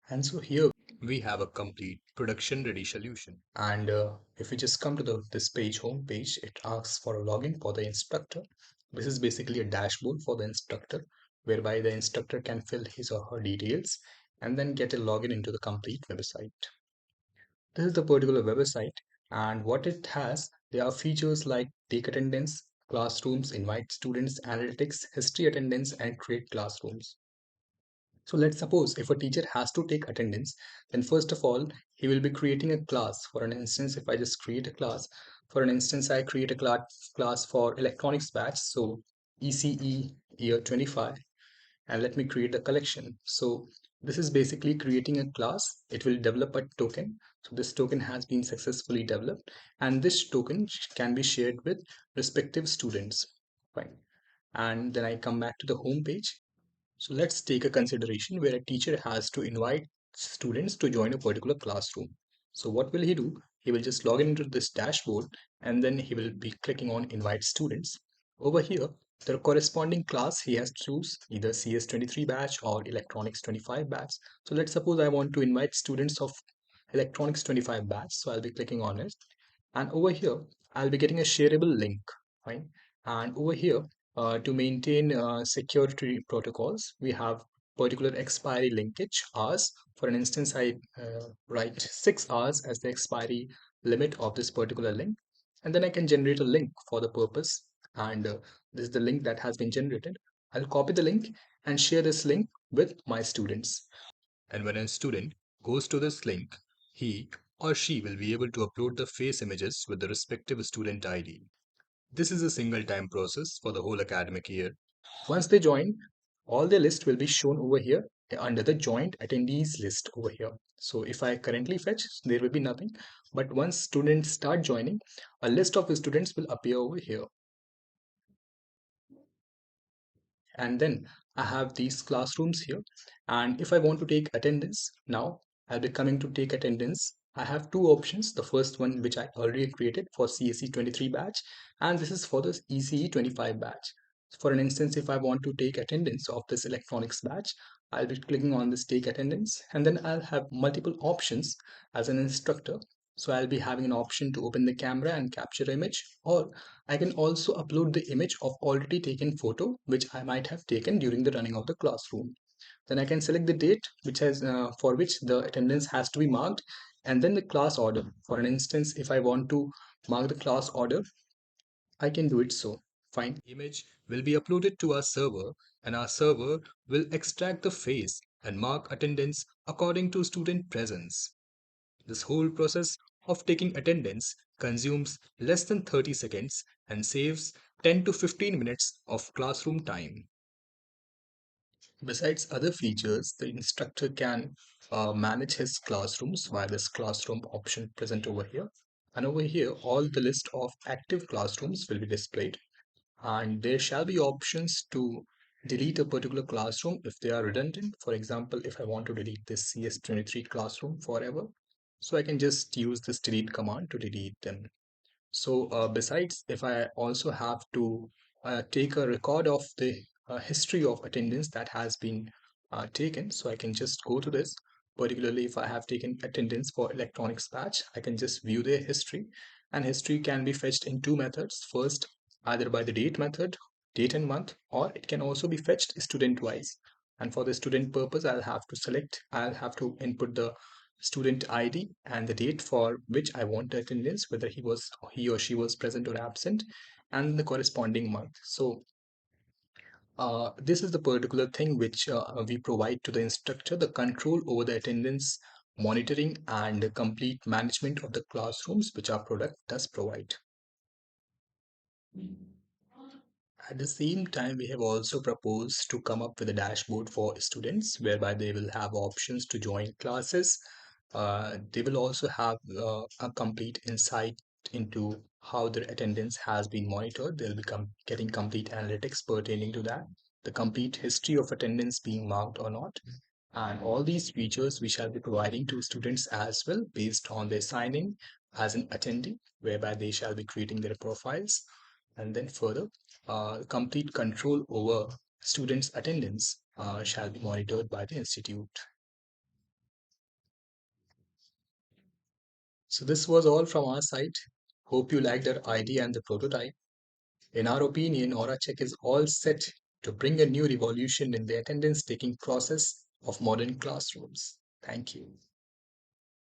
And so here we have a complete production ready solution. And if we just come to this page, home page, it asks for a login for the instructor. This is basically a dashboard for the instructor, whereby the instructor can fill his or her details and then get a login into the complete website. This is the particular website, and what it has, there are features like take attendance, classrooms, invite students, analytics, history attendance, and create classrooms. So let's suppose if a teacher has to take attendance, then first of all, he will be creating a class. For an instance, if I just create a class, for an instance, I create a class for electronics batch, so ECE year 25, and let me create a collection. So this is basically creating a class. It will develop a token. So this token has been successfully developed, and this token can be shared with respective students. Fine. And then I come back to the home page. So let's take a consideration where a teacher has to invite students to join a particular classroom. So what will he do? He will just log into this dashboard and then he will be clicking on invite students. Over here, the corresponding class he has to choose either CS23 batch or electronics 25 batch. So let's suppose I want to invite students of electronics 25 batch. So I'll be clicking on it. And over here, I'll be getting a shareable link, fine. And over here, to maintain security protocols, we have particular expiry linkage hours. For an instance, I write 6 hours as the expiry limit of this particular link, and then I can generate a link for the purpose. And this is the link that has been generated. I'll copy the link and share this link with my students. And when a student goes to this link, he or she will be able to upload the face images with the respective student ID. This is a single time process for the whole academic year. Once they join, all their list will be shown over here under the joint attendees list over here. So if I currently fetch, there will be nothing. But once students start joining, a list of the students will appear over here. And then I have these classrooms here. And if I want to take attendance now, I'll be coming to take attendance. I have two options. The first one, which I already created for CSE 23 batch, and this is for the ECE 25 batch. For an instance, if I want to take attendance of this electronics batch, I'll be clicking on this take attendance, and then I'll have multiple options as an instructor. So I'll be having an option to open the camera and capture image, or I can also upload the image of already taken photo which I might have taken during the running of the classroom. Then I can select the date which has for which the attendance has to be marked, and then the class order. For an instance, if I want to mark the class order, I can do it so. Fine. Image will be uploaded to our server, and our server will extract the face and mark attendance according to student presence. This whole process of taking attendance consumes less than 30 seconds and saves 10 to 15 minutes of classroom time. Besides other features, the instructor can manage his classrooms via this classroom option present over here. And over here, all the list of active classrooms will be displayed. And there shall be options to delete a particular classroom if they are redundant. For example, if I want to delete this CS23 classroom forever, so I can just use this delete command to delete them. So besides, if I also have to take a record of the history of attendance that has been taken, so I can just go to this. Particularly if I have taken attendance for electronics batch, I can just view their history, and history can be fetched in two methods. First, either by the date method, date and month, or it can also be fetched student wise. And for the student purpose, I'll have to input the student ID and the date for which I want the attendance, whether he or she was present or absent, and the corresponding month. So this is the particular thing which we provide to the instructor, the control over the attendance, monitoring, and the complete management of the classrooms which our product does provide. At the same time, we have also proposed to come up with a dashboard for students whereby they will have options to join classes. They will also have a complete insight into how their attendance has been monitored. They'll become getting complete analytics pertaining to that, the complete history of attendance being marked or not. And all these features we shall be providing to students as well based on their signing as an attendee, whereby they shall be creating their profiles. And then further, complete control over students' attendance shall be monitored by the institute. So this was all from our side. Hope you liked our idea and the prototype. In our opinion, AuraCheck is all set to bring a new revolution in the attendance taking process of modern classrooms. Thank you.